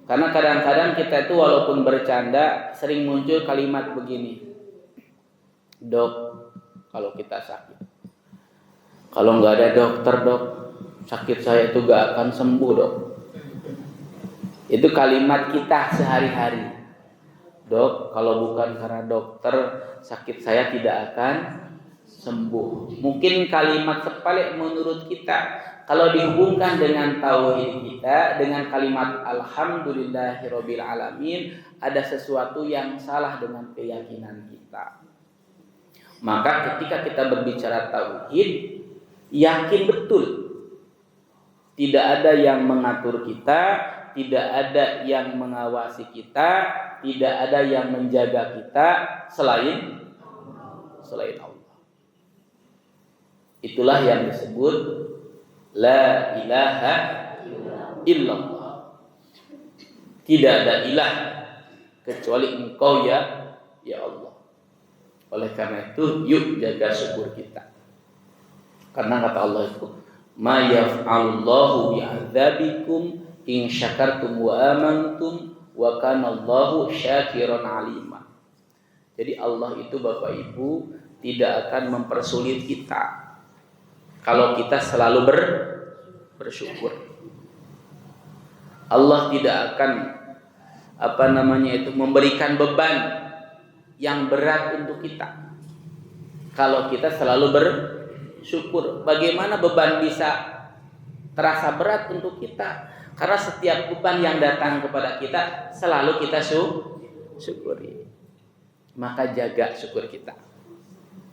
Karena kadang-kadang kita itu walaupun bercanda sering muncul kalimat begini. Dok, kalau kita sakit, kalau nggak ada dokter dok, sakit saya itu gak akan sembuh dok. Itu kalimat kita sehari-hari. Dok, kalau bukan karena dokter, sakit saya tidak akan sembuh. Mungkin kalimat sepele menurut kita. Kalau dihubungkan dengan tauhid kita, dengan kalimat alhamdulillahirabbil alamin, ada sesuatu yang salah dengan keyakinan kita. Maka ketika kita berbicara tauhid, yakin betul tidak ada yang mengatur kita, tidak ada yang mengawasi kita, tidak ada yang menjaga kita selain Allah. Itulah yang disebut la ilaha illallah. Tidak ada ilah kecuali Engkau ya Allah. Oleh karena itu yuk jaga syukur kita. Karena kata Allah itu, ma yaf'alullahu bi'adzabikum in syakartum wa amantum wa kana Allahu syakiran alima. Jadi Allah itu Bapak Ibu tidak akan mempersulit kita kalau kita selalu bersyukur. Allah tidak akan memberikan beban yang berat untuk kita kalau kita selalu bersyukur. Bagaimana beban bisa terasa berat untuk kita? Karena setiap beban yang datang kepada kita selalu kita syukuri. Maka jaga syukur kita.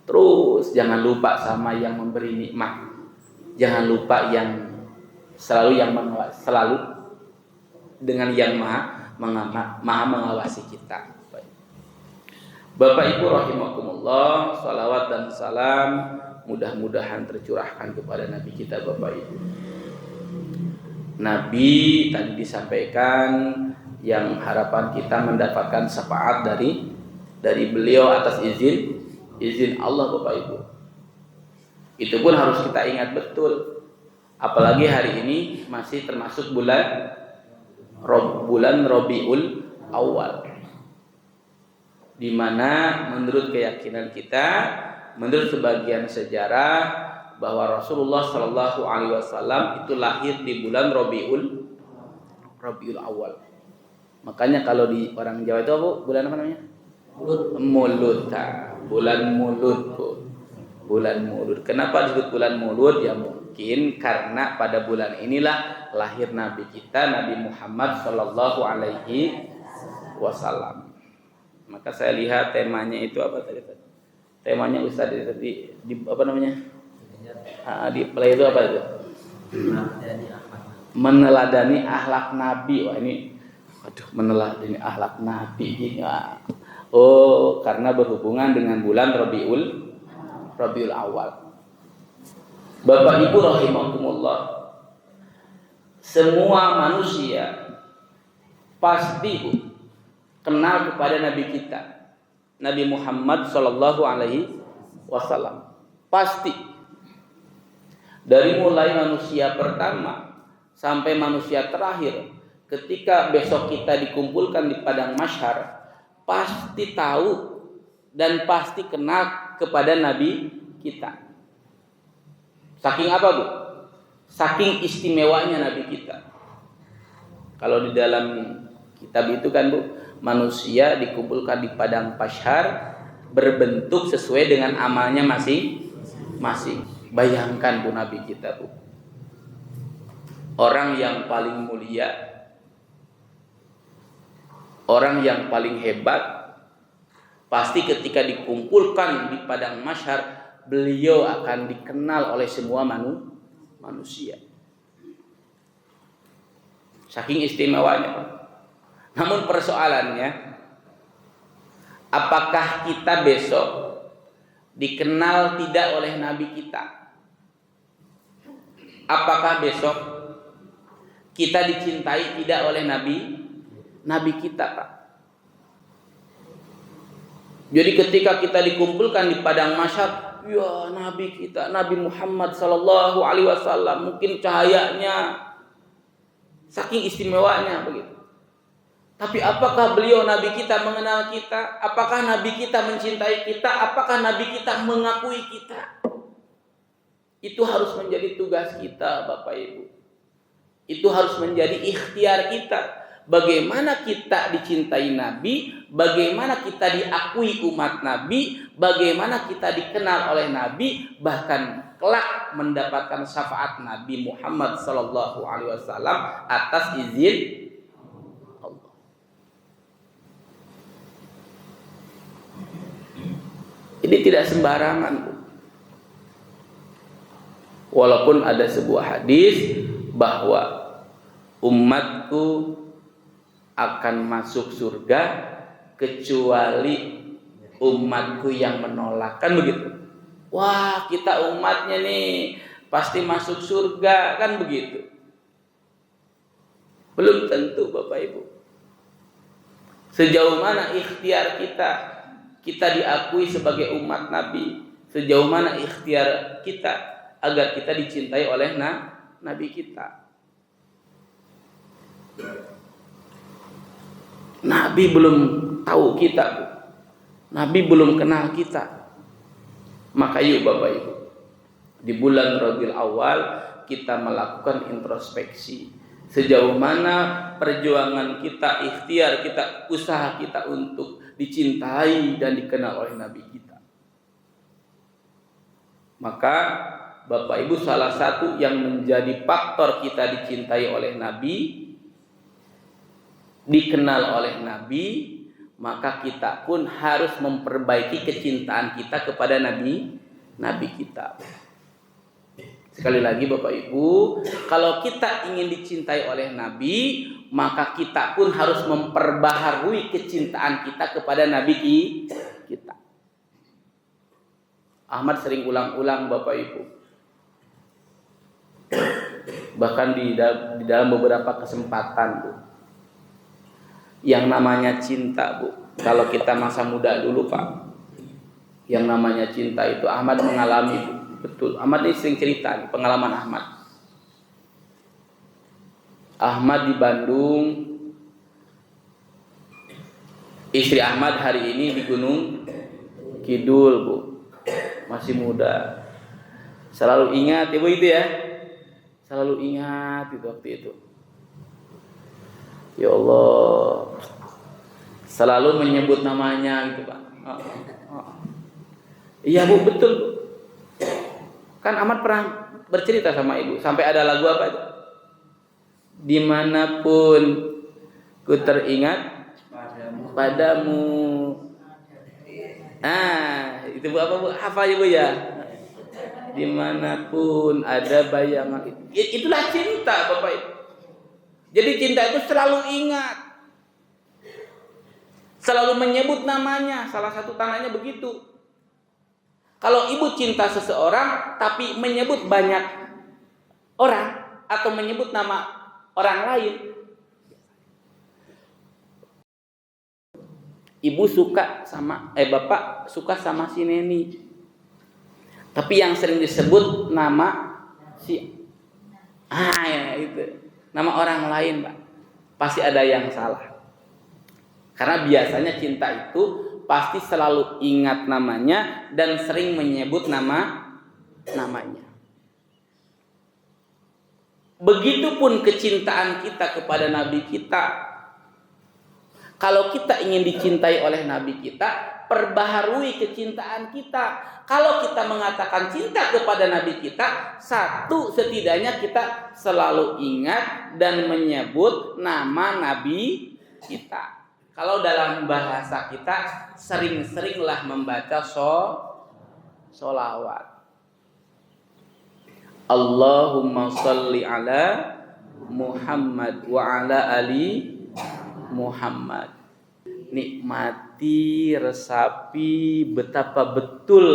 Terus jangan lupa sama yang memberi nikmat. Jangan lupa yang selalu dengan yang maha mengawasi kita. Bapak Ibu rahimakumullah, salawat dan salam mudah-mudahan tercurahkan kepada Nabi kita Bapak Ibu. Nabi tadi disampaikan yang harapan kita mendapatkan syafaat dari beliau atas izin Allah Bapak Ibu. Itu pun harus kita ingat betul. Apalagi hari ini masih termasuk bulan Rabiul Awal, di mana menurut keyakinan kita, menurut sebagian sejarah bahwa Rasulullah Shallallahu Alaihi Wasallam itu lahir di bulan Rabiul Awal. Makanya kalau di orang Jawa itu apa? Bulan apa namanya? Mulut. Bulan mulut, Bu. Bulan mulut. Kenapa disebut bulan mulut? Ya mungkin karena pada bulan inilah lahir Nabi kita, Nabi Muhammad Shallallahu Alaihi Wasallam. Maka saya lihat temanya itu apa tadi? Temanya Ustaz di apa namanya? Di play itu apa itu? Meneladani akhlak Nabi. Wah ini, meneladani akhlak Nabi. Oh, karena berhubungan dengan bulan Rabiul Awal. Bapak Ibu rahimakumullah, semua manusia pasti kenal kepada Nabi kita, Nabi Muhammad Sallallahu Alaihi Wasallam. Pasti. Dari mulai manusia pertama sampai manusia terakhir, ketika besok kita dikumpulkan di padang mahsyar, pasti tahu dan pasti kenal kepada Nabi kita. Saking apa, Bu? Saking istimewanya Nabi kita. Kalau di dalam kitab itu kan, Bu, manusia dikumpulkan di padang mahsyar berbentuk sesuai dengan amalnya masing-masing. Bayangkan, Bu, Nabi kita, Bu, orang yang paling mulia, orang yang paling hebat, pasti ketika dikumpulkan di padang mahsyar beliau akan dikenal oleh semua manusia. Saking istimewanya, Pak. Namun persoalannya, apakah kita besok dikenal tidak oleh Nabi kita? Apakah besok kita dicintai tidak oleh Nabi kita, Pak? Jadi ketika kita dikumpulkan di padang mahsyar, ya Nabi kita, Nabi Muhammad Sallallahu Alaihi Wasallam, mungkin cahayanya saking istimewanya begitu. Tapi apakah beliau Nabi kita mengenal kita? Apakah Nabi kita mencintai kita? Apakah Nabi kita mengakui kita? Itu harus menjadi tugas kita, Bapak Ibu. Itu harus menjadi ikhtiar kita. Bagaimana kita dicintai Nabi, bagaimana kita diakui umat Nabi, bagaimana kita dikenal oleh Nabi, bahkan kelak mendapatkan syafaat Nabi Muhammad SAW atas izin Allah. Ini tidak sembarangan, Bu. Walaupun ada sebuah hadis bahwa umatku akan masuk surga kecuali umatku yang menolak, kan begitu? Wah, kita umatnya nih pasti masuk surga, kan begitu? Belum tentu, Bapak Ibu. Sejauh mana ikhtiar kita diakui sebagai umat Nabi, sejauh mana ikhtiar kita agar kita dicintai oleh Nabi kita. Nabi belum tahu kita, Bu. Nabi belum kenal kita. Maka yuk Bapak Ibu, di bulan Rabiul Awal kita melakukan introspeksi. Sejauh mana perjuangan kita, ikhtiar kita, usaha kita untuk dicintai dan dikenal oleh Nabi kita. Maka Bapak Ibu, salah satu yang menjadi faktor kita dicintai oleh Nabi, dikenal oleh Nabi, maka kita pun harus memperbaiki kecintaan kita kepada Nabi kita. Sekali lagi Bapak Ibu, kalau kita ingin dicintai oleh Nabi, maka kita pun harus memperbaharui kecintaan kita kepada Nabi kita. Ahmad sering ulang-ulang Bapak Ibu. Bahkan di dalam beberapa kesempatan, Bu. Yang namanya cinta, Bu. Kalau kita masa muda dulu, Pak, yang namanya cinta itu Ahmad mengalami, Bu. Betul. Ahmad ini sering cerita nih, pengalaman Ahmad. Ahmad di Bandung. Istri Ahmad hari ini di Gunung Kidul, Bu. Masih muda. Selalu ingat, Ibu itu ya. Selalu ingat itu waktu itu. Ya Allah, selalu menyebut namanya gitu, Pak. Iya, Bu, betul, Bu. Kan Ahmad pernah bercerita sama Ibu, sampai ada lagu apa itu? Dimanapun ku teringat padamu. Itu Bu, apa Bu? Hafal Ibu ya? Dimanapun ada bayangan. Itulah cinta, Bapak Ibu. Jadi cinta itu selalu ingat, selalu menyebut namanya. Salah satu tandanya begitu. Kalau ibu cinta seseorang tapi menyebut banyak orang atau menyebut nama orang lain, ibu suka sama bapak suka sama si Neni, tapi yang sering disebut nama si ya itu. Nama orang lain, Pak, pasti ada yang salah. Karena biasanya cinta itu pasti selalu ingat namanya dan sering menyebut namanya. Begitupun kecintaan kita kepada Nabi kita. Kalau kita ingin dicintai oleh Nabi kita, perbaharui kecintaan kita. Kalau kita mengatakan cinta kepada Nabi kita, satu, setidaknya kita selalu ingat dan menyebut nama Nabi kita. Kalau dalam bahasa kita, sering-seringlah membaca sholawat. Allahumma sholli ala Muhammad wa ala ali Muhammad. Nikmati, resapi betapa betul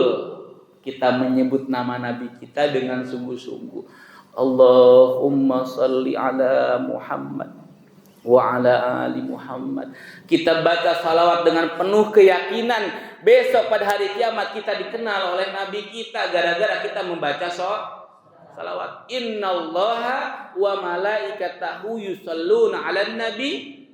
kita menyebut nama Nabi kita dengan sungguh-sungguh. Allahumma sholli ala Muhammad wa ala ali Muhammad. Kita baca salawat dengan penuh keyakinan besok pada hari kiamat kita dikenal oleh Nabi kita gara-gara kita membaca salawat. Innallaha wa malaikatahu yusholluna 'alan nabi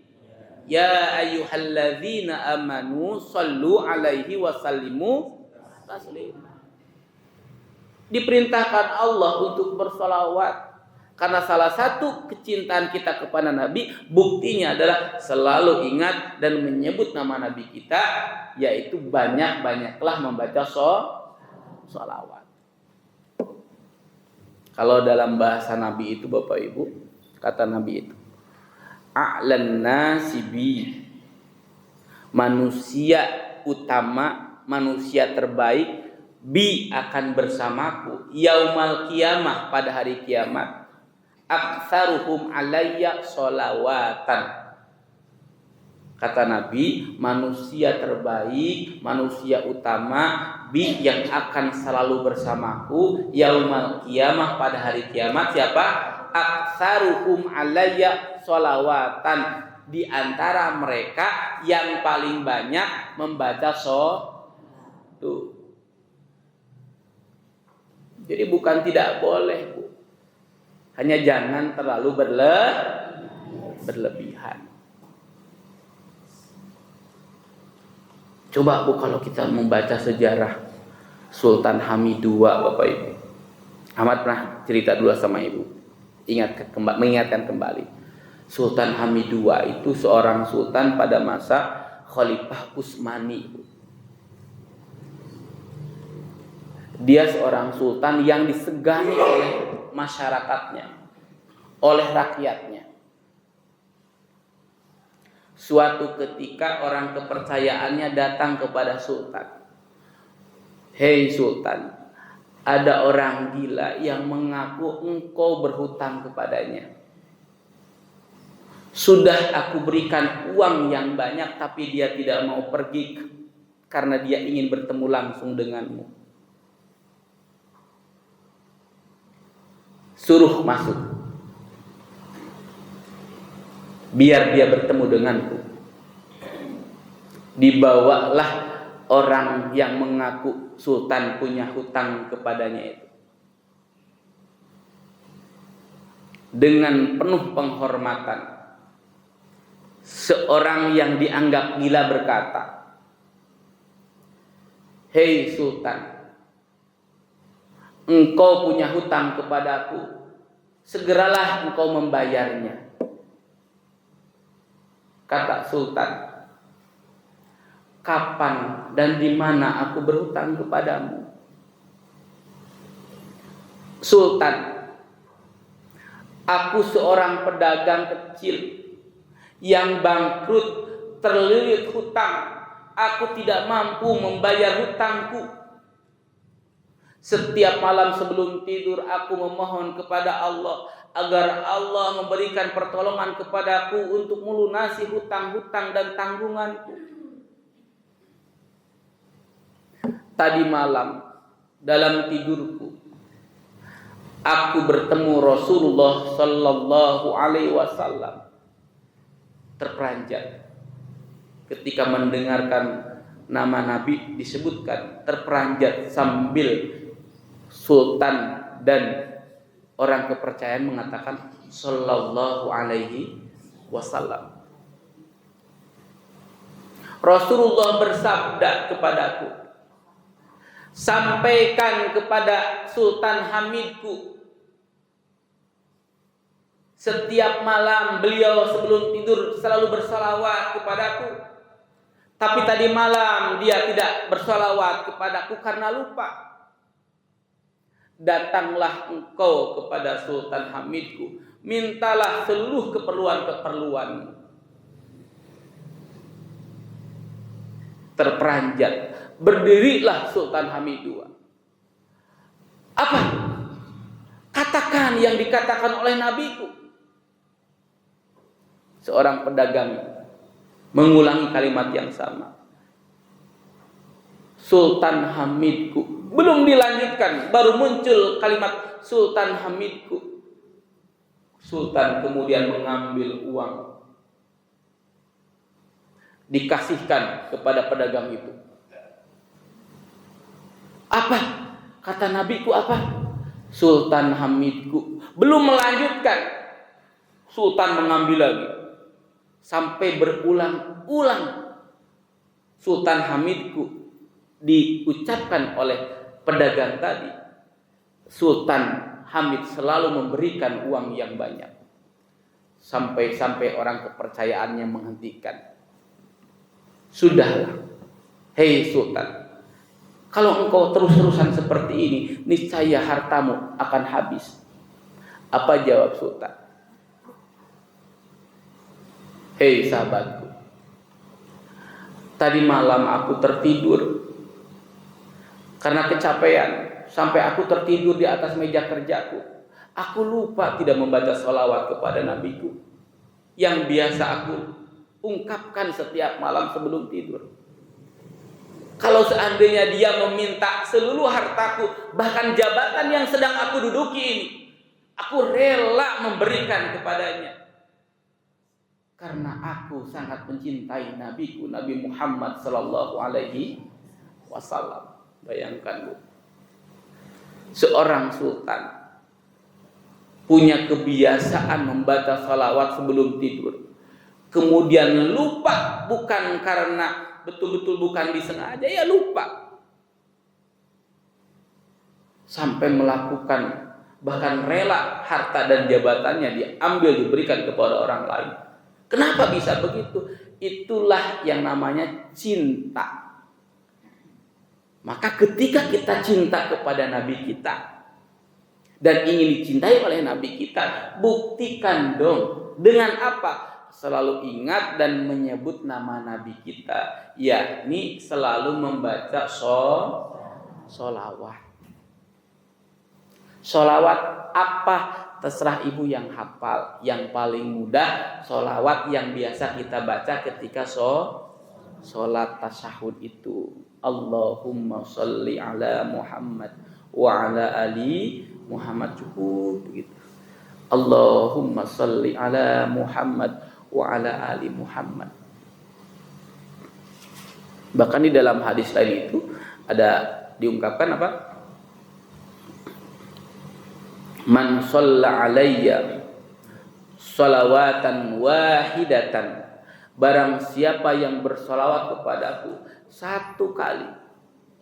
Ya ayyuhalladzina amanu sallu alaihi wa sallimu taslima. Diperintahkan Allah untuk bersalawat. Karena salah satu kecintaan kita kepada Nabi, buktinya adalah selalu ingat dan menyebut nama Nabi kita, yaitu banyak-banyaklah membaca sholawat. Kalau dalam bahasa Nabi itu Bapak Ibu, kata Nabi itu, a'lan nasibi, manusia utama, manusia terbaik, bi akan bersamaku yaumal kiamah, pada hari kiamat, aktsaruhum alayya sholawatan. Kata Nabi, manusia terbaik, manusia utama, bi yang akan selalu bersamaku yaumal kiamah, pada hari kiamat, siapa? Aktsaruhum alayya sholawatan, di antara mereka yang paling banyak membaca tuh. Jadi bukan tidak boleh, Bu. Hanya jangan terlalu berlebihan. Coba Bu, kalau kita membaca sejarah Sultan Hamid II, Bapak Ibu. Ahmad pernah cerita dulu sama Ibu. Mengingatkan kembali. Sultan Hamid II itu seorang sultan pada masa Khalifah Utsmani, Bu. Dia seorang sultan yang disegani oleh masyarakatnya, oleh rakyatnya. Suatu ketika orang kepercayaannya datang kepada sultan. Hei sultan, ada orang gila yang mengaku engkau berhutang kepadanya. Sudah aku berikan uang yang banyak, tapi dia tidak mau pergi karena dia ingin bertemu langsung denganmu. Suruh masuk, biar dia bertemu denganku. Dibawalah orang yang mengaku sultan punya hutang kepadanya itu. Dengan penuh penghormatan, seorang yang dianggap gila berkata, hei sultan, engkau punya hutang kepadaku, segeralah engkau membayarnya. Kata sultan, kapan dan di mana aku berhutang kepadamu? Sultan, aku seorang pedagang kecil yang bangkrut, terlilit hutang. Aku tidak mampu membayar hutangku. Setiap malam sebelum tidur aku memohon kepada Allah agar Allah memberikan pertolongan kepadaku untuk melunasi hutang-hutang dan tanggunganku. Tadi malam dalam tidurku aku bertemu Rasulullah sallallahu alaihi wasallam. Terperanjat ketika mendengarkan nama Nabi disebutkan, terperanjat sambil sultan dan orang kepercayaan mengatakan sallallahu alaihi wasallam. Rasulullah bersabda kepadaku, sampaikan kepada Sultan Hamidku, setiap malam beliau sebelum tidur selalu bersalawat kepadaku, tapi tadi malam dia tidak bersalawat kepadaku karena lupa. Datanglah engkau kepada Sultan Hamidku, mintalah seluruh keperluan-keperluan. Terperanjat, berdirilah Sultan Hamid II. Apa? Katakan yang dikatakan oleh Nabiku. Seorang pedagang mengulangi kalimat yang sama. Sultan Hamidku. Belum dilanjutkan, baru muncul kalimat Sultan Hamidku. Sultan kemudian mengambil uang, dikasihkan kepada pedagang itu. Apa? Kata Nabiku apa? Sultan Hamidku. Belum melanjutkan, Sultan mengambil lagi. sampai berulang-ulang Sultan Hamidku diucapkan oleh pedagang tadi. Sultan Hamid selalu memberikan uang yang banyak. Sampai orang kepercayaannya menghentikan. Sudahlah, hei Sultan, kalau engkau terus-terusan seperti ini, niscaya hartamu akan habis. Apa jawab Sultan? Hei sahabatku, tadi malam aku tertidur karena kecapean, sampai aku tertidur di atas meja kerjaku. Aku lupa tidak membaca sholawat kepada nabiku yang biasa aku ungkapkan setiap malam sebelum tidur. Kalau seandainya dia meminta seluruh hartaku, bahkan jabatan yang sedang aku duduki ini, aku rela memberikan kepadanya. Karena aku sangat mencintai nabiku, Nabi Muhammad sallallahu alaihi wasallam. Bayangkan, Bu. Seorang sultan punya kebiasaan membaca salawat sebelum tidur. Kemudian lupa, bukan karena betul-betul bukan disengaja, ya lupa. Sampai melakukan, bahkan rela harta dan jabatannya diambil, diberikan kepada orang lain. Kenapa bisa begitu? Itulah yang namanya cinta. Maka ketika kita cinta kepada Nabi kita dan ingin dicintai oleh Nabi kita, buktikan dong. Dengan apa? Selalu ingat dan menyebut nama Nabi kita, yakni selalu membaca sholawat. Sholawat apa? Terserah ibu yang hafal. Yang paling mudah sholawat yang biasa kita baca ketika sholat tasyahud itu. Allahumma sholli ala Muhammad wa ala ali Muhammad, cukup begitu. Allahumma sholli ala Muhammad wa ala ali Muhammad. Bahkan di dalam hadis lain itu ada diungkapkan apa? Man shalla alayya sholawatan wahidatan, barang siapa yang bersolawat kepadaku satu kali,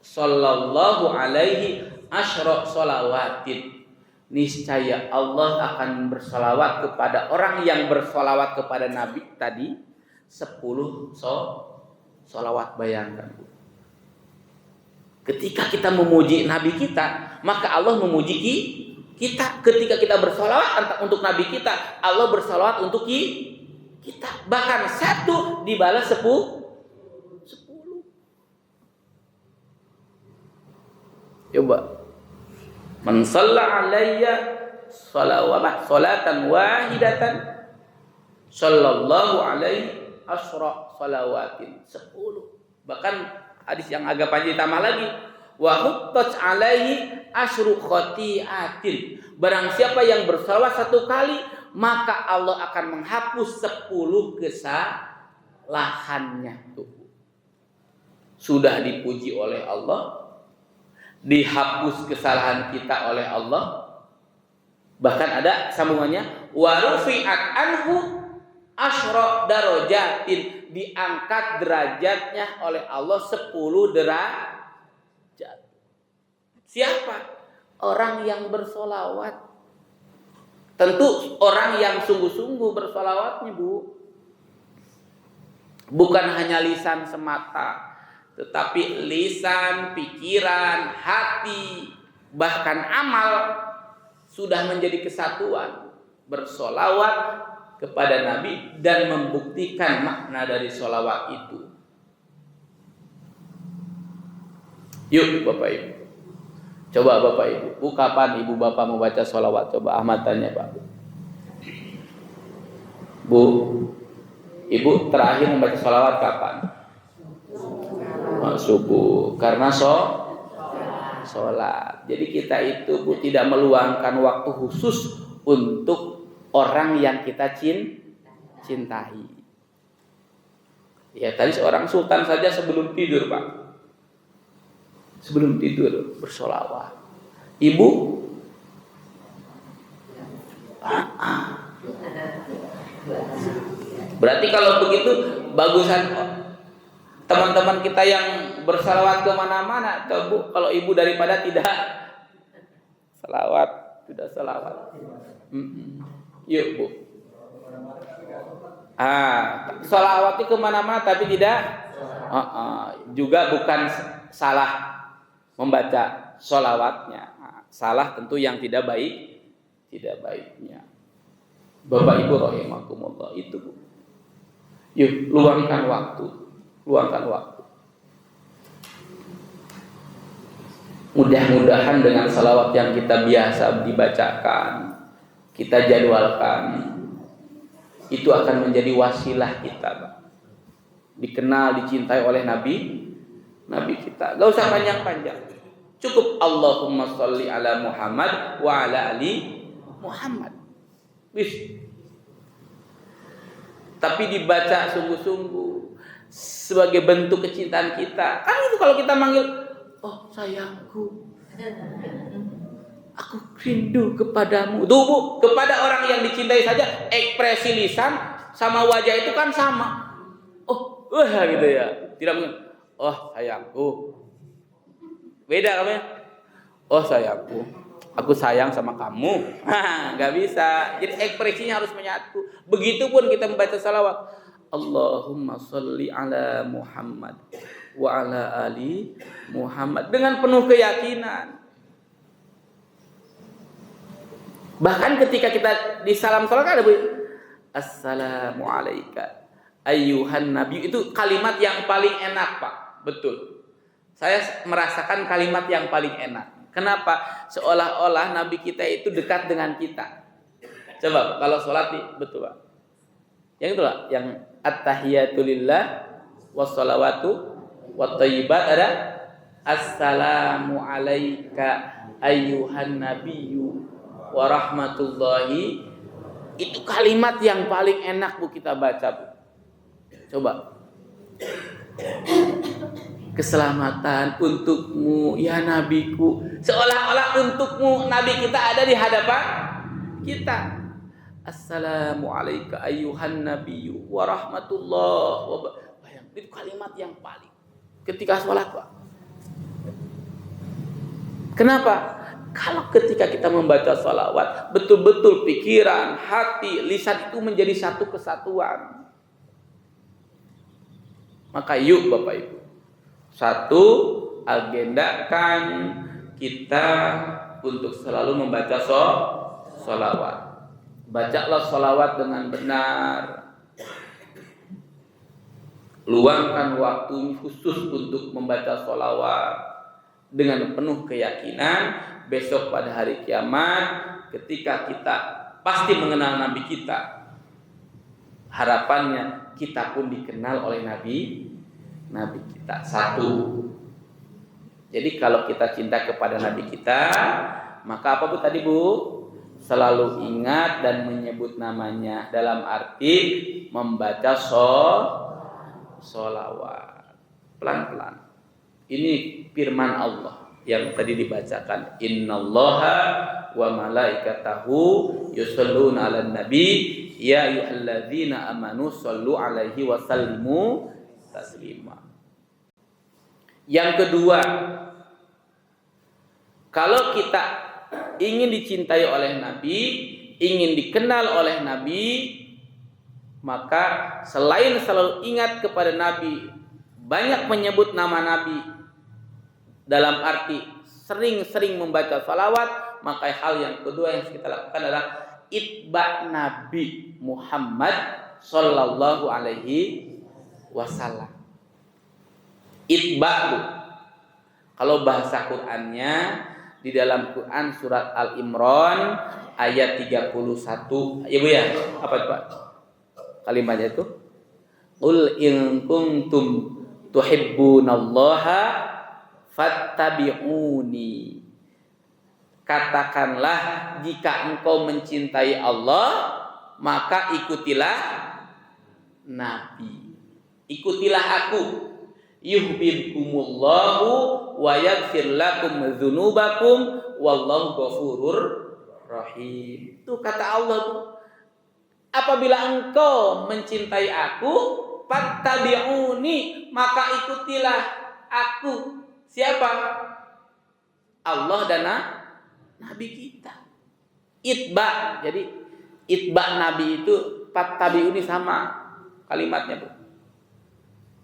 sallallahu alaihi asyra sholawatin, niscaya Allah akan bersolawat kepada orang yang bersolawat kepada Nabi tadi 10 solawat. Bayangkan, ketika kita memuji Nabi kita, maka Allah memuji kita. Ketika kita bersolawat untuk Nabi kita, Allah bersolawat untuk kita. Bahkan 1 dibalas 10. Coba, man shalla alayya salatan wahidatan sallallahu alaihi asyra shalawatin, 10. Bahkan hadis yang agak panjang tambah lagi, wa huttat alaihi asyru khati'atin, barang siapa yang bersalawat 1 kali, maka Allah akan menghapus 10 kesalahannya. Tuh, sudah dipuji oleh Allah, dihapus kesalahan kita oleh Allah. Bahkan ada sambungannya, wa rufi'at anhu asyra darajatin, diangkat derajatnya oleh Allah 10 derajat. Siapa? Orang yang bersolawat. Tentu orang yang sungguh-sungguh bersolawatnya, Bu. Bukan hanya lisan semata, tetapi lisan, pikiran, hati, bahkan amal sudah menjadi kesatuan, bersolawat kepada Nabi dan membuktikan makna dari solawat itu. Yuk Bapak Ibu, coba Bapak Ibu, kapan Ibu Bapak mau baca solawat? Coba Ahmad tanya Pak. Bu, Ibu terakhir membaca solawat kapan? Subuh, karena sholat. Jadi kita itu, Bu, tidak meluangkan waktu khusus untuk orang yang kita cintai. Ya, tadi seorang sultan saja sebelum tidur, Pak, sebelum tidur bersolawat. Ibu, Berarti kalau begitu bagusan teman-teman kita yang bersalawat kemana-mana, atau Bu, kalau ibu daripada tidak salawat, tidak salawat. Yuk Bu. Salawat itu kemana-mana tapi tidak. Juga bukan salah membaca salawatnya. Salah tentu yang tidak baiknya. Bapak Ibu rahimakumullah, itu Bu. Yuk, luangkan waktu. Mudah-mudahan dengan salawat yang kita biasa dibacakan, kita jadwalkan, itu akan menjadi wasilah kita, Pak. Dikenal, dicintai oleh Nabi kita. Gak usah panjang-panjang. Cukup Allahumma sholli ala Muhammad wa ala ali Muhammad. Wis. Tapi dibaca sungguh-sungguh sebagai bentuk kecintaan kita. Kan itu kalau kita manggil, oh sayangku, aku rindu kepadamu. Tuh Bu, kepada orang yang dicintai saja ekspresi lisan sama wajah itu kan sama. Oh, gitu ya. Tidak mungkin, oh sayangku. Beda kan ya? Oh sayangku, aku sayang sama kamu. Gak bisa. Jadi ekspresinya harus menyatu. Begitupun kita membaca salawat. Allahumma sholli ala Muhammad wa ala ali Muhammad, dengan penuh keyakinan. Bahkan ketika kita di salam salat ada Bu, assalamu alayka ayyuhan nabi, itu kalimat yang paling enak Pak. Betul. Saya merasakan kalimat yang paling enak. Kenapa? Seolah-olah Nabi kita itu dekat dengan kita. Coba kalau sholat betul Pak. Yang itu lah, yang at-tahiyatulillah wassalawatu wattayyibat, ada assalamu alayka ayyuhan nabiyyu wa rahmatullahi. Itu kalimat yang paling enak Bu kita baca Bu. Coba. Keselamatan untukmu ya nabiku, seolah-olah untukmu Nabi kita ada di hadapan kita. Assalamu alayka ayyuhan nabiyyu wa rahmatullah wa barakatuh. Itu kalimat yang paling ketika sholat Pak. Kenapa? Kalau ketika kita membaca sholawat, betul-betul pikiran, hati, lisan itu menjadi satu kesatuan. Maka yuk Bapak Ibu, satu, agendakan kita untuk selalu membaca sholawat. Bacalah sholawat dengan benar. Luangkan waktu khusus untuk membaca sholawat dengan penuh keyakinan. Besok pada hari kiamat, ketika kita pasti mengenal Nabi kita, harapannya kita pun dikenal oleh Nabi kita. Satu. Jadi kalau kita cinta kepada Nabi kita, maka apa Bu tadi Bu? Selalu ingat dan menyebut namanya, dalam arti membaca sholawat pelan-pelan. Ini firman Allah yang tadi dibacakan, innallaha wa malaikatahu yusholluna 'alan nabi ya ayyuhalladzina amanu shollu 'alaihi wa sallimu taslima. Yang kedua, kalau kita ingin dicintai oleh Nabi, ingin dikenal oleh Nabi, maka selain selalu ingat kepada Nabi, banyak menyebut nama Nabi, dalam arti sering-sering membaca salawat, maka hal yang kedua yang kita lakukan adalah itba Nabi Muhammad sallallahu alaihi wasallam. Itba. Kalau bahasa Qur'annya, di dalam Quran surat Al-Imran ayat 31. Ya Bu ya, apa itu Pak? Kalimatnya itu, qul in kuntum tuhibbunallaha fattabi'uni. Katakanlah, jika engkau mencintai Allah, maka ikutilah Nabi. Ikutilah aku. Yuhibbukumullahu wa yaghfir lakum dzunubakum wallahu ghafurur rahim. Itu kata Allah tuh. apabila engkau mencintai aku, fattabi'uni, maka ikutilah aku. Siapa? Allah dan Nabi kita. Itba. Jadi itba Nabi itu fattabi'uni sama kalimatnya, Bu.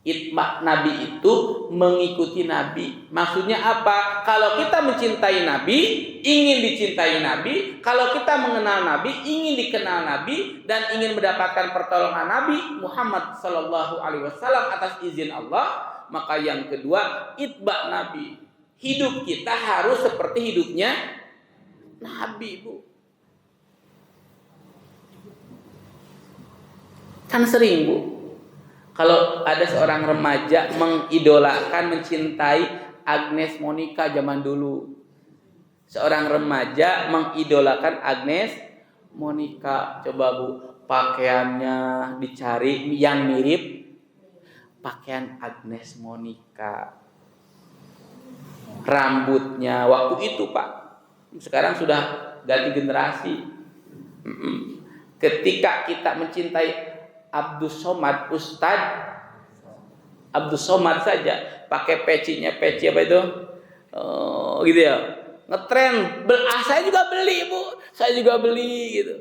Itba Nabi itu mengikuti Nabi. Maksudnya apa? Kalau kita mencintai Nabi, ingin dicintai Nabi. Kalau kita mengenal Nabi, ingin dikenal Nabi, dan ingin mendapatkan pertolongan Nabi Muhammad Sallallahu Alaihi Wasallam atas izin Allah, maka yang kedua, itba Nabi. Hidup kita harus seperti hidupnya Nabi, Bu. Kan sering, Bu, kalau ada seorang remaja mengidolakan, mencintai Agnes Monica zaman dulu. Seorang remaja mengidolakan Agnes Monica. Coba, Bu, pakaiannya dicari yang mirip pakaian Agnes Monica. Rambutnya waktu itu, Pak. Sekarang sudah ganti generasi. Ketika kita mencintai Abdus Somad, Ustadz Abdus Somad saja pakai pecinya, peci apa itu? Gitu ya. Ngetren. Saya juga beli, Bu. Saya juga beli gitu.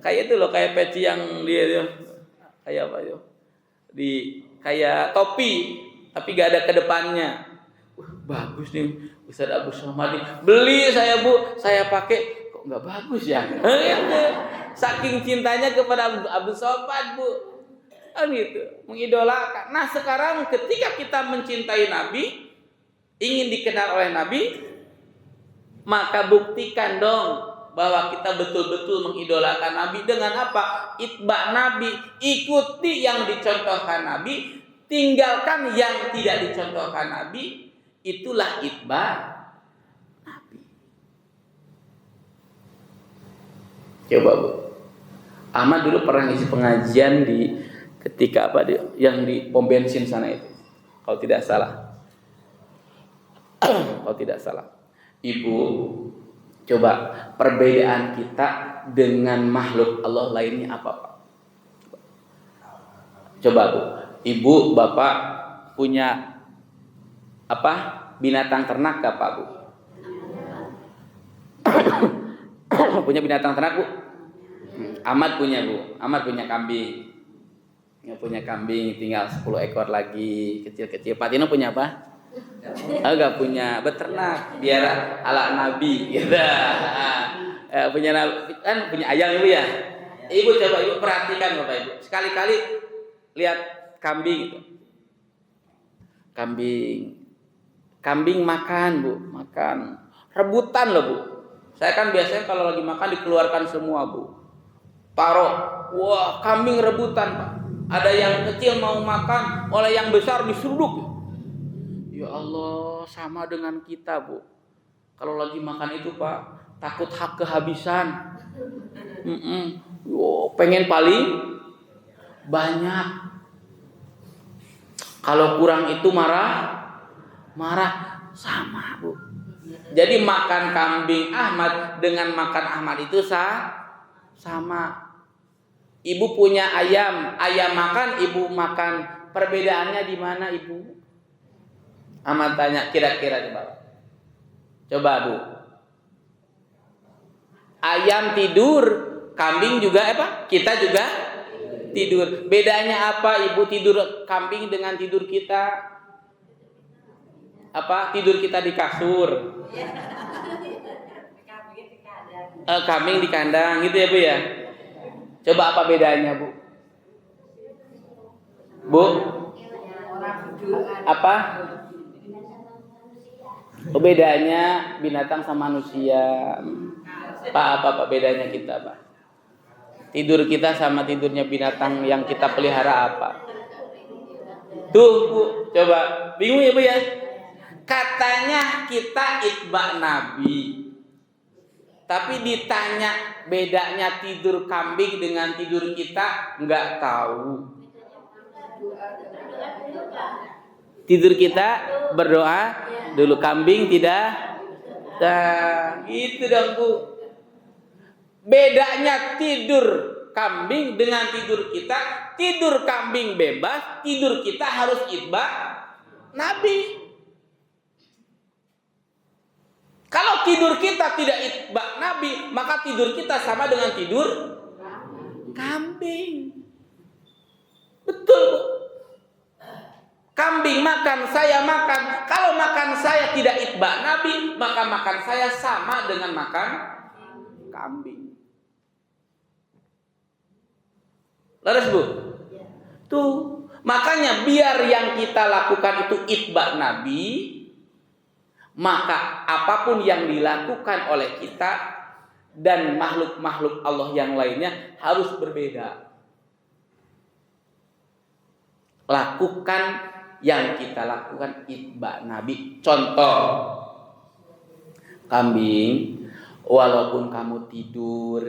Kayak itu loh, kayak peci yang dia itu. Kayak apa itu? Kayak topi, tapi gak ada ke depannya. Bagus nih Ustadz Abdus Somad nih. Beli saya, Bu. Saya pakai, kok nggak bagus ya? Saking cintanya kepada Abdul Somad, Bu. Gitu, mengidolakan. Nah, sekarang ketika kita mencintai Nabi, ingin dikenal oleh Nabi, maka buktikan dong bahwa kita betul-betul mengidolakan Nabi dengan apa? Itba Nabi, ikuti yang dicontohkan Nabi, tinggalkan yang tidak dicontohkan Nabi. Itulah itba Nabi. Coba, Bu. Ahmad dulu pernah ngisi pengajian di ketika yang di pom bensin sana itu, kalau tidak salah. Kalau tidak salah. Ibu, coba perbedaan kita dengan makhluk Allah lainnya apa, Pak? Coba, Bu. Ibu, Bapak punya apa? Binatang ternak gak, Pak, Bu? Punya binatang ternak, Bu? Ahmad punya, Bu. Ahmad punya kambing. Nggak punya kambing, tinggal 10 ekor lagi, kecil-kecil. Pak Tino punya apa? Enggak punya, beternak biar ala Nabi gitu. Punya kan punya ayam, Ibu ya. Ibu coba Ibu perhatikan, Bapak Ibu. Sekali-kali lihat kambing itu. Kambing makan, Bu, makan. Rebutan loh, Bu. Saya kan biasanya kalau lagi makan dikeluarkan semua, Bu. Taruh, wah, kambing rebutan, Pak. Ada yang kecil mau makan, oleh yang besar diseruduk. Ya Allah, sama dengan kita, Bu. Kalau lagi makan itu, Pak, takut hak kehabisan. Pengen paling banyak. Kalau kurang itu marah sama, Bu. Jadi makan kambing Ahmad dengan makan Ahmad itu sama. Ibu punya ayam makan, ibu makan. Perbedaannya di mana, Ibu? Ahmad tanya, kira-kira coba, Bu. Ayam tidur, kambing juga apa? Kita juga tidur. Bedanya apa, Ibu, tidur kambing dengan tidur kita? Apa? Tidur kita di kasur. Kambing di kandang, gitu ya, Bu ya? Coba apa bedanya, Bu? Bu? Apa? Bedanya binatang sama manusia. Pak, apa bedanya kita, Pak? Tidur kita sama tidurnya binatang yang kita pelihara apa? Tuh, Bu, coba. Bingung ya, Bu ya? Katanya kita itba Nabi. Tapi ditanya bedanya tidur kambing dengan tidur kita, enggak tahu. Tidur kita berdoa dulu, kambing tidak. Nah, gitu dong, Bu. Bedanya tidur kambing dengan tidur kita, tidur kambing bebas, tidur kita harus itba Nabi. Kalau tidur kita tidak itba Nabi, maka tidur kita sama dengan tidur kambing. Betul. Kambing makan, saya makan. Kalau makan saya tidak itba Nabi, maka makan saya sama dengan makan kambing. Laras Bu? Tuh, makanya biar yang kita lakukan itu itba Nabi, maka apapun yang dilakukan oleh kita dan makhluk-makhluk Allah yang lainnya harus berbeda. Lakukan yang kita lakukan itba Nabi. Contoh, kambing, walaupun kamu tidur,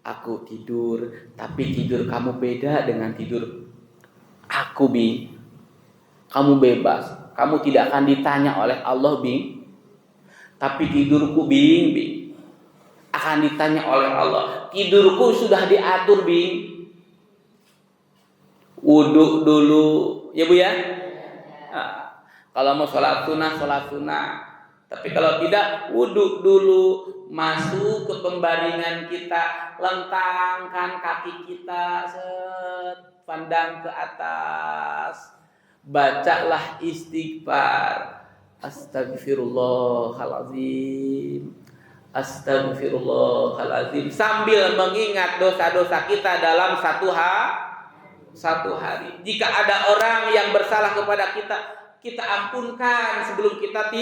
aku tidur, tapi tidur kamu beda dengan tidur aku, Bing. Kamu bebas. Kamu tidak akan ditanya oleh Allah, Bing. Tapi tidurku, Bing, akan ditanya oleh Allah. Tidurku sudah diatur, Bing. Wudhu dulu, ya Bu ya. Nah, kalau mau sholat sunnah. Tapi kalau tidak, wudhu dulu. Masuk ke pembaringan kita, lentangkan kaki kita, pandang ke atas. Bacalah istighfar. Astagfirullahalazim. Astagfirullahalazim. Sambil mengingat dosa-dosa kita dalam satu hari. Jika ada orang yang bersalah kepada kita, kita ampunkan sebelum kita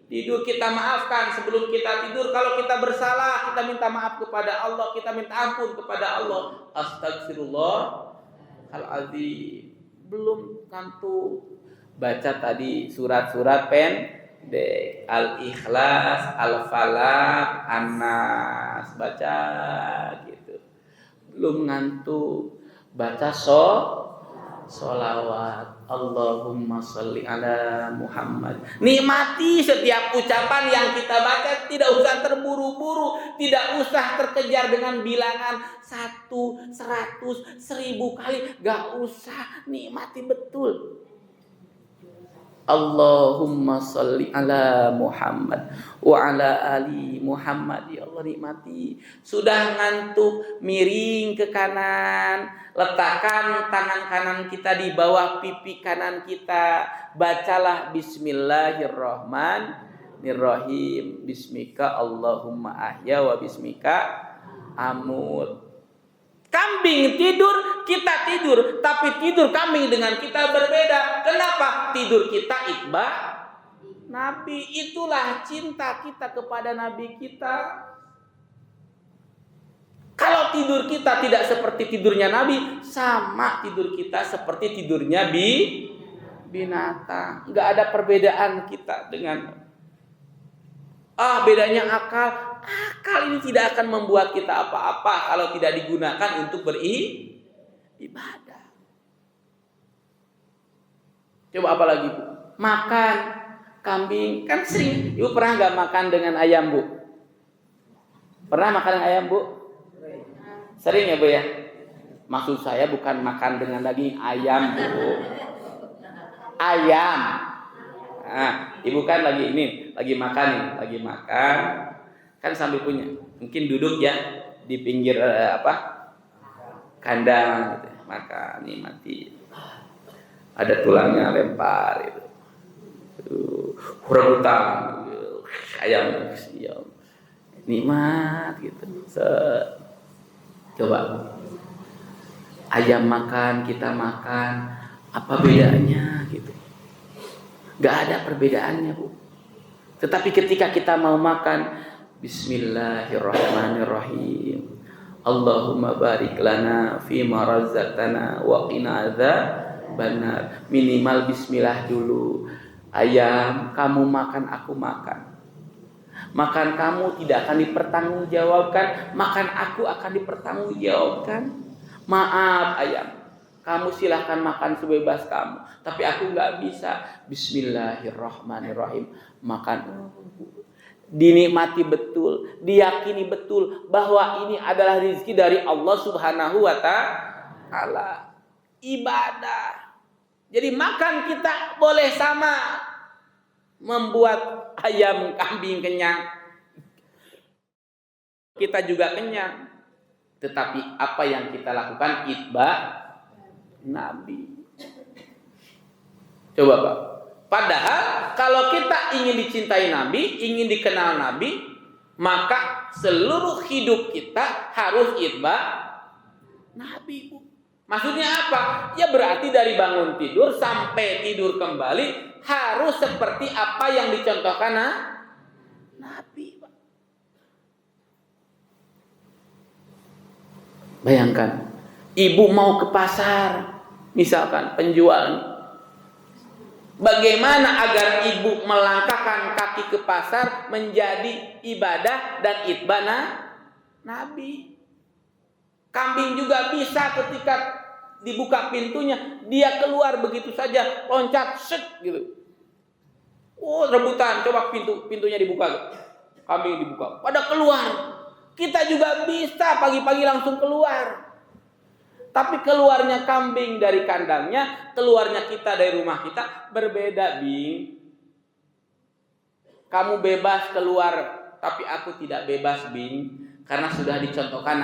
tidur, kita maafkan sebelum kita tidur. Kalau kita bersalah, kita minta maaf kepada Allah, kita minta ampun kepada Allah. Astagfirullahalazim. Belum ngantuk, baca tadi surat-surat pendek, Al-Ikhlas, Al-Falaq, An-Nas, baca gitu. Belum ngantuk, baca sholawat, Allahumma sholli ala Muhammad. Nikmati setiap ucapan yang kita baca, tidak usah terburu-buru, tidak usah terkejar dengan bilangan 100, 1000 kali, gak usah, nikmati betul. Allahumma sholli ala Muhammad wa ala ali Muhammad. Ya Allah, nikmati. Sudah ngantuk, miring ke kanan, letakkan tangan kanan kita di bawah pipi kanan kita. Bacalah Bismillahirrahmanirrahim. Bismika Allahumma ahya wa bismika amut. Kambing tidur, kita tidur, tapi tidur kambing dengan kita berbeda. Kenapa? Tidur kita itba Nabi. Itulah cinta kita kepada Nabi kita. Kalau tidur kita tidak seperti tidurnya Nabi, sama tidur kita seperti tidurnya binatang. Gak ada perbedaan kita dengan bedanya akal. Akal ini tidak akan membuat kita apa-apa kalau tidak digunakan untuk beribadah. Coba apa lagi, Bu? Makan kambing. Kan sering. Ibu pernah gak makan dengan ayam, Bu? Pernah makan dengan ayam, Bu? Sering ya, Bu ya? Maksud saya bukan makan dengan daging ayam, Bu. Ayam. Nah, Ibu kan lagi makan. Kan sambil punya. Mungkin duduk ya di pinggir kandang gitu. Makan, nikmati. Ada tulangnya lempar gitu. Rebutan ayam siap. Nikmat gitu. Coba. Ayam makan, kita makan, apa bedanya gitu. Gak ada perbedaannya, Bu. Tetapi ketika kita mau makan, Bismillahirrahmanirrahim. Allahumma barik lana fima razaqtana wa qina adzabannar. Minimal bismillah dulu. Ayam, kamu makan, aku makan. Makan kamu tidak akan dipertanggungjawabkan, makan aku akan dipertanggungjawabkan. Maaf ayam, kamu silahkan makan sebebas kamu, tapi aku gak bisa. Bismillahirrahmanirrahim. Makan. dinikmati betul, diyakini betul bahwa ini adalah rezeki dari Allah Subhanahu wa taala. Ibadah. Jadi makan kita boleh sama, membuat ayam kambing kenyang, kita juga kenyang. Tetapi apa yang kita lakukan itba Nabi. Coba Pak. Padahal kalau kita ingin dicintai Nabi, ingin dikenal Nabi, maka seluruh hidup kita harus itba Nabi, Bu. Maksudnya apa? Ya berarti dari bangun tidur sampai tidur kembali harus seperti apa yang dicontohkan Nabi, Pak. Bayangkan, ibu mau ke pasar, misalkan penjual. Bagaimana agar ibu melangkahkan kaki ke pasar menjadi ibadah dan itba Nabi? Kambing juga bisa ketika dibuka pintunya, dia keluar begitu saja, loncat, set gitu. Oh, rebutan, coba pintunya dibuka. Kambing dibuka, pada keluar. Kita juga bisa pagi-pagi langsung keluar. Tapi keluarnya kambing dari kandangnya, keluarnya kita dari rumah kita berbeda, Bing. Kamu bebas keluar, tapi aku tidak bebas, Bing. Karena sudah dicontohkan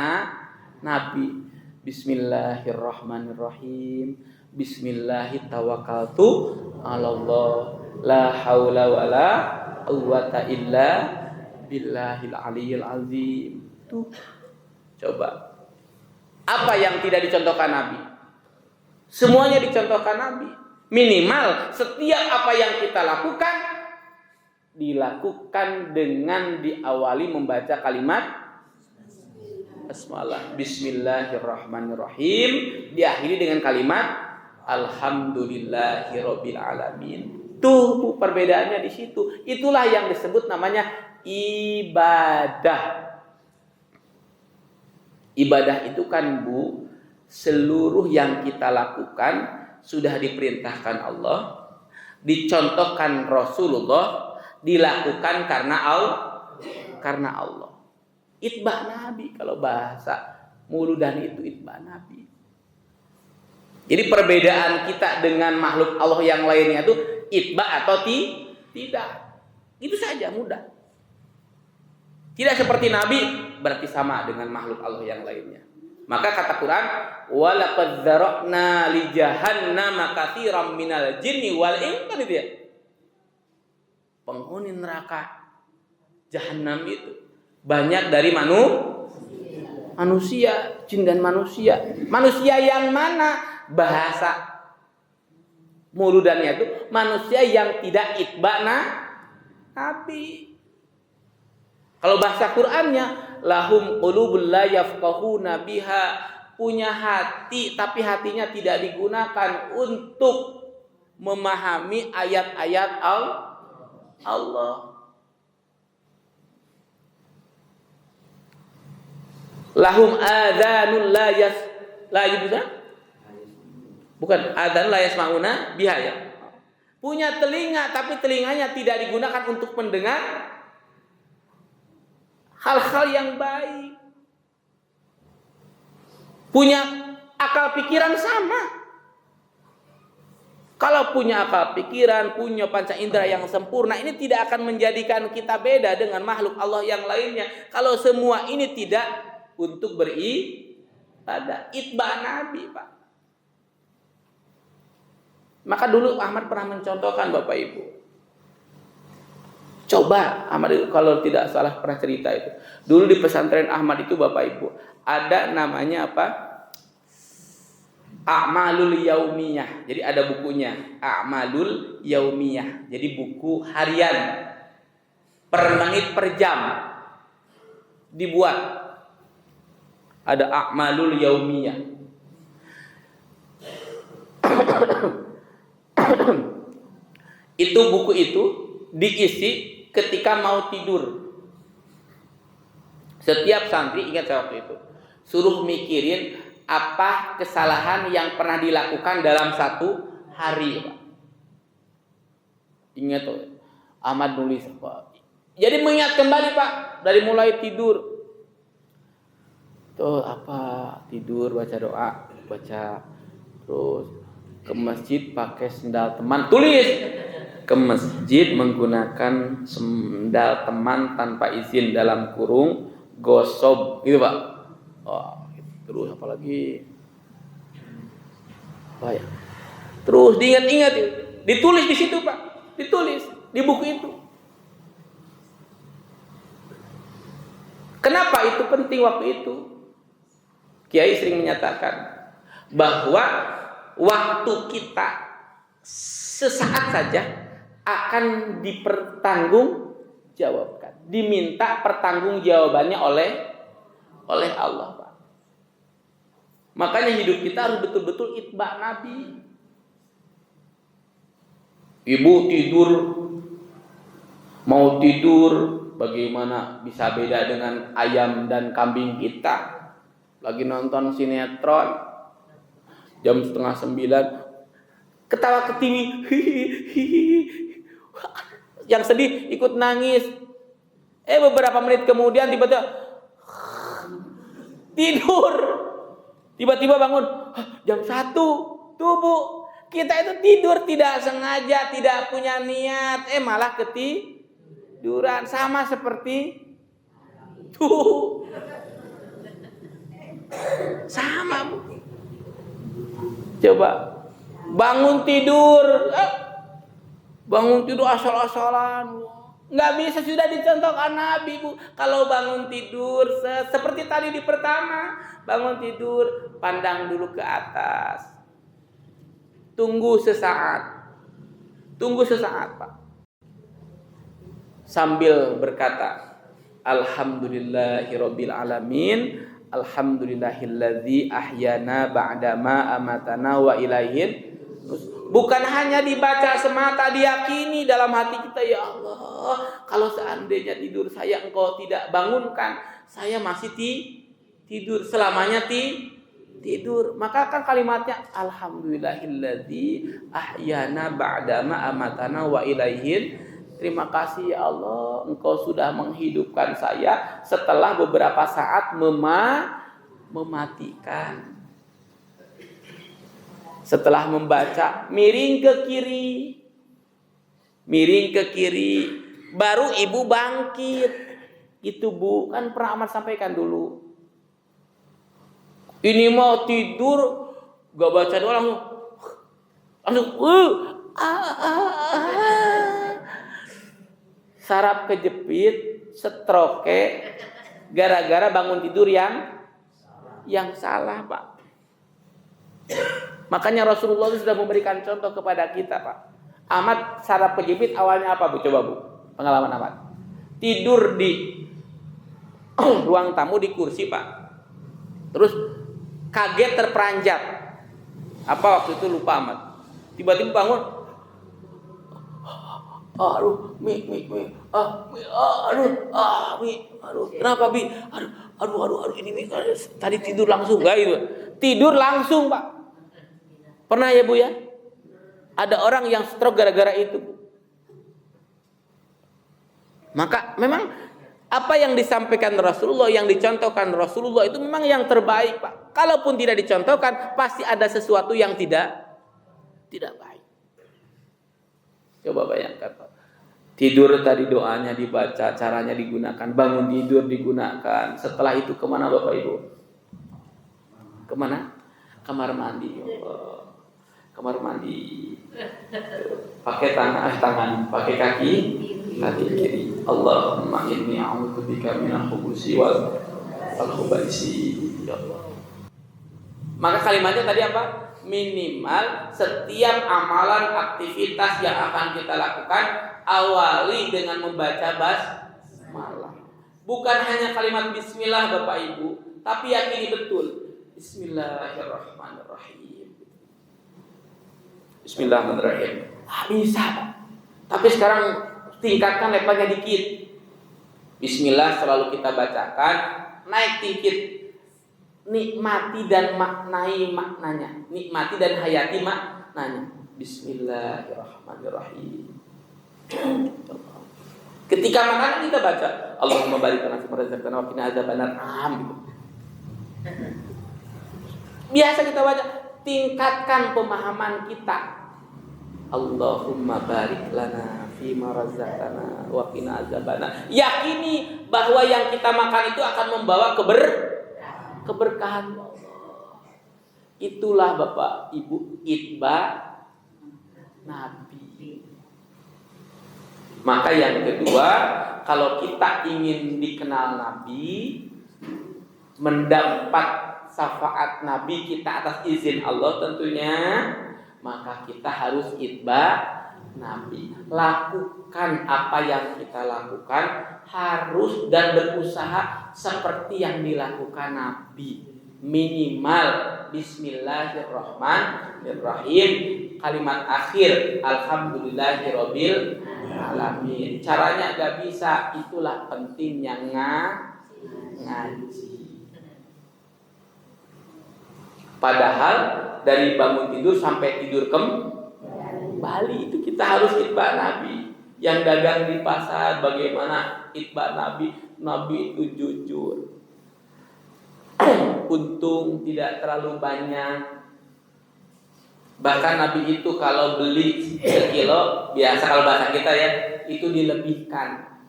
Nabi. Bismillahirrahmanirrahim. Bismillahirrahmanirrahim. Allah. La haula wala quwwata illa billahil aliyyil azim. Tuh. Coba. Apa yang tidak dicontohkan Nabi? Semuanya dicontohkan Nabi. Minimal setiap apa yang kita lakukan dilakukan dengan diawali membaca kalimat Bismillah. Bismillahirrahmanirrahim. Diakhiri dengan kalimat Alhamdulillahirabbil alamin. Tuh perbedaannya di situ. Itulah yang disebut namanya ibadah. Ibadah itu kan, Bu, seluruh yang kita lakukan sudah diperintahkan Allah, dicontohkan Rasulullah, dilakukan karena Allah. Itba Nabi kalau bahasa muludan itu itba Nabi. Jadi perbedaan kita dengan makhluk Allah yang lainnya itu itba atau tidak. Itu saja, mudah. Tidak seperti Nabi berarti sama dengan makhluk Allah yang lainnya. Maka kata Quran, "Wa laqad dzara'na li jahannama katsiran minal jinni wal insi," kan itu ya. Penghuni neraka Jahannam itu banyak dari manusia, jin dan manusia. Manusia yang mana? Bahasa muludannya itu manusia yang tidak itba Nabi. Kalau bahasa Qur'annya, lahum qulubul la yafqahuna biha, punya hati tapi hatinya tidak digunakan untuk memahami ayat-ayat Allah. Lahum adzanul la yubza, bukan adzan la yasmauna biha ya. Punya telinga tapi telinganya tidak digunakan untuk mendengar hal-hal yang baik. Punya akal pikiran sama. Kalau punya akal pikiran, punya panca indera yang sempurna, ini tidak akan menjadikan kita beda dengan makhluk Allah yang lainnya. Kalau semua ini tidak untuk beribadah, itba Nabi, Pak. Maka dulu Ahmad pernah mencontohkan, Bapak Ibu. Coba Ahmad itu kalau tidak salah pernah cerita itu. Dulu di pesantren Ahmad itu, Bapak Ibu, ada namanya apa? A'malul Yaumiyah. Jadi ada bukunya, A'malul Yaumiyah. Jadi buku harian per menit per jam dibuat. Ada A'malul Yaumiyah. Itu buku itu diisi ketika mau tidur. Setiap santri, ingat saya waktu itu, suruh mikirin apa kesalahan yang pernah dilakukan dalam satu hari, Pak. Ingat tuh, Ahmad nulis, Pak. Jadi mengingat kembali Pak, dari mulai tidur. Tuh apa? Tidur baca doa, baca, terus ke masjid pakai sendal teman. Tulis ke masjid menggunakan sendal teman tanpa izin dalam kurung gosob gitu Pak. Oh, terus apa lagi? Oh, ya. Terus diingat-ingat, ditulis di situ Pak, ditulis di buku itu. Kenapa itu penting waktu itu? Kiai sering menyatakan bahwa waktu kita sesaat saja akan dipertanggungjawabkan, diminta pertanggungjawabannya oleh Allah, Pak. Makanya hidup kita harus betul-betul itba Nabi. Ibu tidur, mau tidur, bagaimana bisa beda dengan ayam dan kambing kita? Lagi nonton sinetron jam 8:30, ketawa ketiwi, yang sedih ikut nangis. Beberapa menit kemudian tiba-tiba tidur, tiba-tiba bangun jam 1. Tuh Bu, kita itu tidur tidak sengaja, tidak punya niat, malah ketiduran, sama seperti tuh. Sama Bu. Coba bangun tidur asal-asalan, nggak bisa, sudah dicontohkan Nabi Bu. Kalau bangun tidur seperti tadi di pertama, bangun tidur pandang dulu ke atas, tunggu sesaat Pak, sambil berkata alhamdulillahirabbil alamin, alhamdulillahilladzi ahyana ba'dama amatana wa ilaihin. Bukan hanya dibaca semata, diyakini dalam hati kita, ya Allah, kalau seandainya tidur saya Engkau tidak bangunkan, saya masih tidur selamanya tidur. Maka kan kalimatnya alhamdulillahilladzi ahyana ba'dama amatana wa ilaihin. Terima kasih ya Allah, Engkau sudah menghidupkan saya setelah beberapa saat mematikan. Setelah membaca, miring ke kiri, baru ibu bangkit. Gitu Bu, kan pernah Ahmad sampaikan dulu. Ini mau tidur, gak baca doa langsung saraf kejepit, stroke, gara-gara bangun tidur yang salah Pak. Makanya Rasulullah sudah memberikan contoh kepada kita Pak. Ahmad saraf kejepit awalnya apa Bu? Coba Bu, pengalaman Ahmad. Tidur di ruang tamu di kursi Pak. Terus kaget terperanjat. Apa waktu itu lupa Ahmad. Tiba-tiba bangun. Aduh, kenapa Bi? Aduh, ini tadi tidur langsung gak itu? Tidur langsung Pak. Pernah ya Bu ya? Ada orang yang stroke gara-gara itu. Maka memang apa yang disampaikan Rasulullah, yang dicontohkan Rasulullah itu memang yang terbaik Pak. Kalaupun tidak dicontohkan, pasti ada sesuatu yang tidak baik. Coba bayangkan Pak. Tidur tadi doanya dibaca, caranya digunakan, bangun tidur digunakan. Setelah itu kemana Bapak Ibu? Kemana? Kamar mandi. Kamar mandi. Pakai tangan, pakai kaki kiri. Allahumma inni a'udzubika minal khubusi wal khubaisi. Ya Allah. Maka kalimatnya tadi apa? Minimal setiap amalan aktivitas yang akan kita lakukan awali dengan membaca basmalah. Bukan hanya kalimat bismillah Bapak Ibu, tapi yakini betul Bismillahirrahmanirrahim. Bismillahirrahmanirrahim. Bisa Pak. Tapi sekarang tingkatkan levelnya dikit. Bismillah selalu kita bacakan, naik dikit. Nikmati dan maknai maknanya, nikmati dan hayati maknanya. Bismillahirrahmanirrahim. Ketika makan kita baca Allahumma barik lana fima razaqtana wa qina adzabannar gitu. Biasa kita baca, tingkatkan pemahaman kita. Allahumma barik lana fima razaqtana wa qina adzabannar. Yakini bahwa yang kita makan itu akan membawa keberkahan Allah. Itulah Bapak Ibu itba Nabi. Maka yang kedua, kalau kita ingin dikenal Nabi, mendapat syafaat Nabi kita atas izin Allah tentunya, maka kita harus itba Nabi. Lakukan apa yang kita lakukan, harus dan berusaha seperti yang dilakukan Nabi. Minimal Bismillahirrahmanirrahim, kalimat akhir Alhamdulillahirabbil alamin. Caranya gak bisa, itulah pentingnya ngaji. Padahal dari bangun tidur sampai tidur kembali itu kita harus itba Nabi. Yang dagang di pasar bagaimana itba Nabi? Nabi itu jujur. Untung tidak terlalu banyak. Bahkan Nabi itu kalau beli sekilo, biasa kalau bahasa kita ya, itu dilebihkan.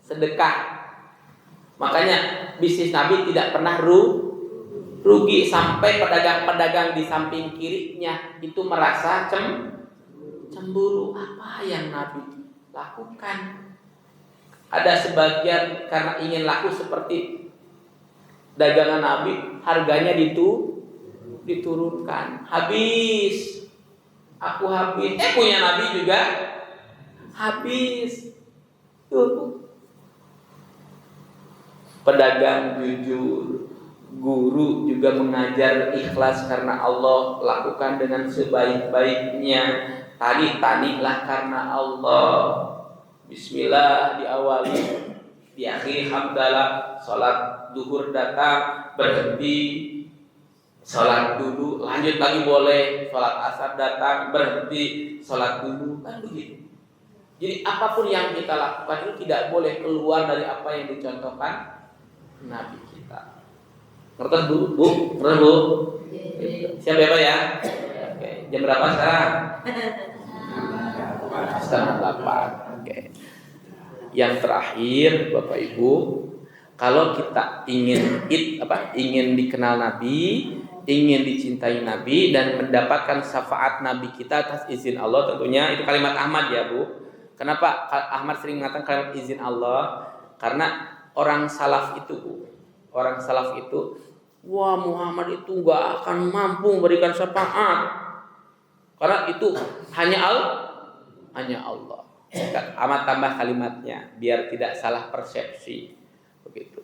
Sedekah. Makanya bisnis Nabi tidak pernah rugi, sampai pedagang-pedagang di samping kirinya itu merasa cemburu. Apa yang Nabi lakukan? Ada sebagian karena ingin laku seperti dagangan Nabi, harganya diturunkan. Habis. Aku habis. Punya Nabi juga habis. Tuh. Pedagang jujur, guru juga mengajar ikhlas karena Allah, lakukan dengan sebaik-baiknya. Tani-tanilah karena Allah. Bismillah diawali, diakhiri hamdalah. Salat duhur datang, berhenti, salat dulu, lanjut lagi boleh. Salat asar datang, berhenti, salat dulu, kan begitu. Jadi apapun yang kita lakukan itu tidak boleh keluar dari apa yang dicontohkan Nabi kita. Ngerti Bu? Ngerti Bu? Siap ya Pak ya? Oke. Jam berapa sekarang? 7:30. Oke. Yang terakhir Bapak Ibu, kalau kita ingin dikenal Nabi, ingin dicintai Nabi dan mendapatkan syafaat Nabi kita atas izin Allah, tentunya itu kalimat Ahmad ya Bu. Kenapa Ahmad sering mengatakan kalimat izin Allah? Karena orang salaf itu, wah Muhammad itu gak akan mampu memberikan syafaat karena itu hanya Allah. Amat tambah kalimatnya biar tidak salah persepsi begitu.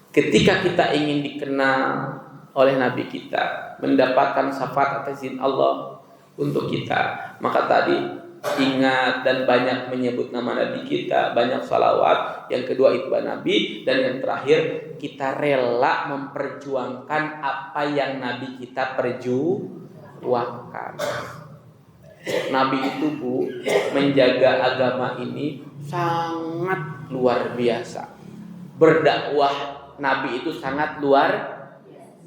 Ketika kita ingin dikenal oleh Nabi kita, mendapatkan syafaat atas izin Allah untuk kita, maka tadi ingat dan banyak menyebut nama Nabi kita, banyak salawat. Yang kedua itba Nabi, dan yang terakhir kita rela memperjuangkan apa yang Nabi kita perjuangkan. Nabi itu Bu, menjaga agama ini sangat luar biasa. Berdakwah Nabi itu sangat luar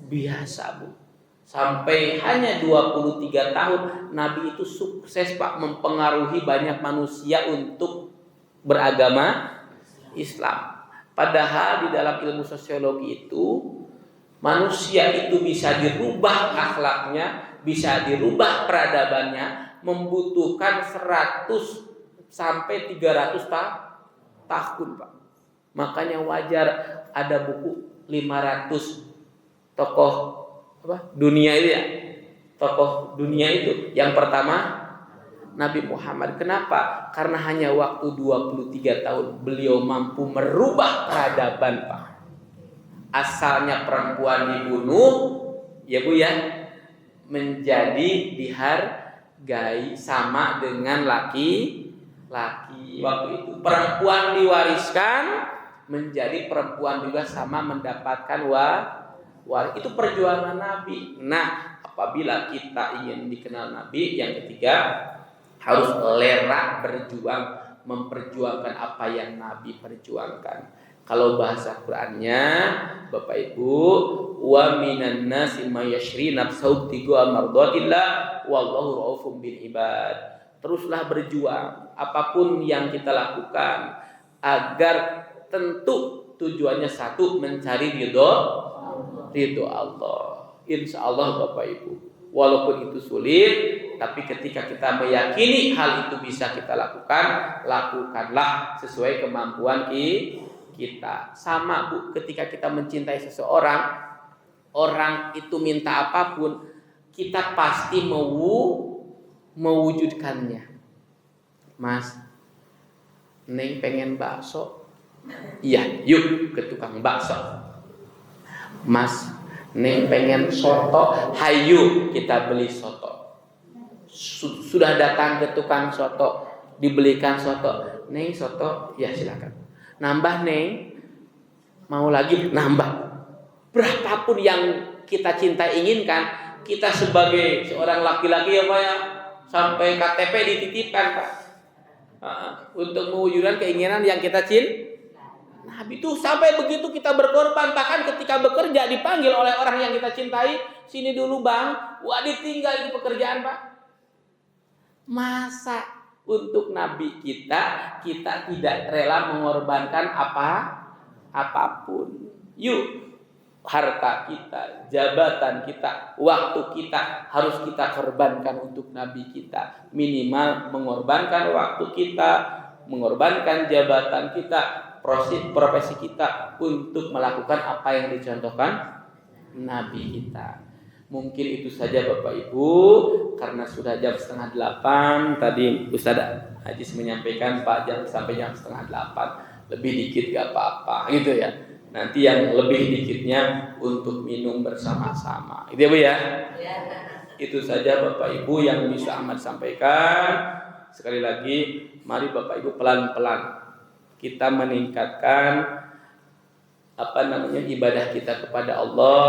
biasa Bu. Sampai hanya 23 tahun Nabi itu sukses Pak mempengaruhi banyak manusia untuk beragama Islam. Padahal di dalam ilmu sosiologi itu manusia itu bisa dirubah akhlaknya, bisa dirubah peradabannya, membutuhkan 100 sampai 300 tahun Pak. Makanya wajar ada buku 500 tokoh dunia itu ya. Tokoh dunia itu yang pertama Nabi Muhammad. Kenapa? Karena hanya waktu 23 tahun beliau mampu merubah peradaban Pak. Asalnya perempuan dibunuh ya Bu ya, menjadi dihargai sama dengan laki-laki. Waktu itu perempuan diwariskan, menjadi perempuan juga sama mendapatkan waris. Itu perjuangan Nabi. Nah, apabila kita ingin dikenal Nabi. Yang ketiga, harus rela berjuang, memperjuangkan apa yang Nabi perjuangkan. Kalau bahasa Qur'annya, Bapak Ibu, wa minan nasi may yashri nafsahu ibtigha mardatillah wallahu raufum bil ibad. Teruslah berjuang apapun yang kita lakukan agar tentu tujuannya satu, mencari ridho Allah. Insya Allah Bapak Ibu, walaupun itu sulit, tapi ketika kita meyakini hal itu bisa kita lakukan, lakukanlah sesuai kemampuan kita. Sama Bu, ketika kita mencintai seseorang, orang itu minta apapun, kita pasti mewujudkannya. Mas, Neng pengen bakso. Iya, yuk ke tukang bakso. Mas, Neng pengen soto. Hayu kita beli soto. Sudah datang ke tukang soto, dibelikan soto. Neng soto, ya silakan. Nambah Neng, mau lagi nambah. Berapapun yang kita cinta inginkan, kita sebagai seorang laki-laki ya Pak ya, sampai KTP dititipkan Pak, untuk mewujudkan keinginan yang kita cinta. Nabi itu sampai begitu kita berkorban, bahkan ketika bekerja dipanggil oleh orang yang kita cintai, sini dulu Bang, wah ditinggal di pekerjaan Pak. Masa untuk Nabi kita tidak rela mengorbankan apapun. Yuk, harta kita, jabatan kita, waktu kita harus kita korbankan untuk Nabi kita. Minimal mengorbankan waktu kita, mengorbankan jabatan kita, profesi kita untuk melakukan apa yang dicontohkan Nabi kita. Mungkin itu saja Bapak Ibu, karena sudah jam 7:30. Tadi Ustaz Ajis menyampaikan Pak jam sampai jam 7:30. Lebih dikit gak apa-apa gitu ya. Nanti yang lebih dikitnya untuk minum bersama-sama. Itu ya Bu ya. Itu saja Bapak Ibu yang bisa Ahmad sampaikan. Sekali lagi, mari Bapak Ibu pelan-pelan kita meningkatkan ibadah kita kepada Allah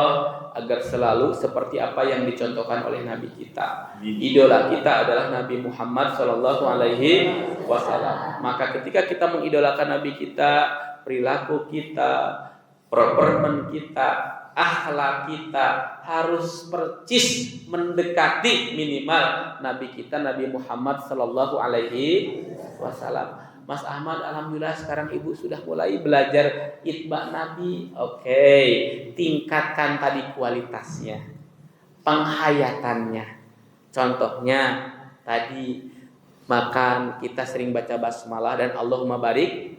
agar selalu seperti apa yang dicontohkan oleh Nabi kita. Idola kita adalah Nabi Muhammad sallallahu alaihi wasallam. Maka ketika kita mengidolakan Nabi kita, perilaku kita, performan kita, akhlak kita harus percis mendekati minimal Nabi kita, Nabi Muhammad sallallahu alaihi wasallam. Mas Ahmad, alhamdulillah sekarang ibu sudah mulai belajar itba Nabi. Oke, tingkatkan tadi kualitasnya, penghayatannya. Contohnya tadi makan kita sering baca basmalah dan Allahumma barik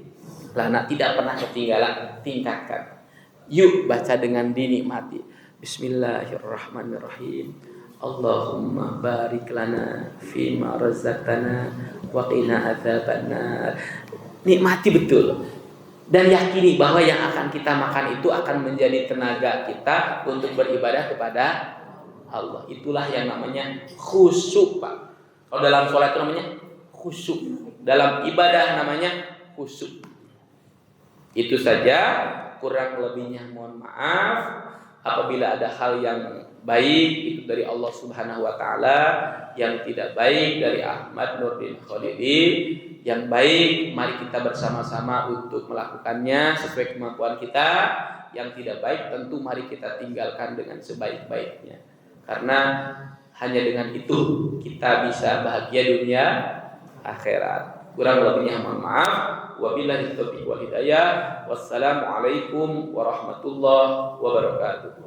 lana, tidak pernah ketinggalan, tingkatkan. Yuk baca dengan dinikmati. Bismillahirrahmanirrahim. Allahumma barik lana fima razaqtana wa qina adzabannar. Nikmati betul dan yakini bahwa yang akan kita makan itu akan menjadi tenaga kita untuk beribadah kepada Allah. Itulah yang namanya khusyuk Pak. Kalau dalam sholat itu namanya khusyuk, dalam ibadah namanya khusyuk. Itu saja, kurang lebihnya mohon maaf. Apabila ada hal yang baik itu dari Allah Subhanahu wa taala, yang tidak baik dari Ahmad Nurdin Khalidi, yang baik mari kita bersama-sama untuk melakukannya sesuai kemampuan kita, yang tidak baik tentu mari kita tinggalkan dengan sebaik-baiknya. Karena hanya dengan itu kita bisa bahagia dunia akhirat. Kurang lebihnya mohon maaf. Wabillahi taufiq wal hidayah. Wassalamualaikum warahmatullahi wabarakatuh.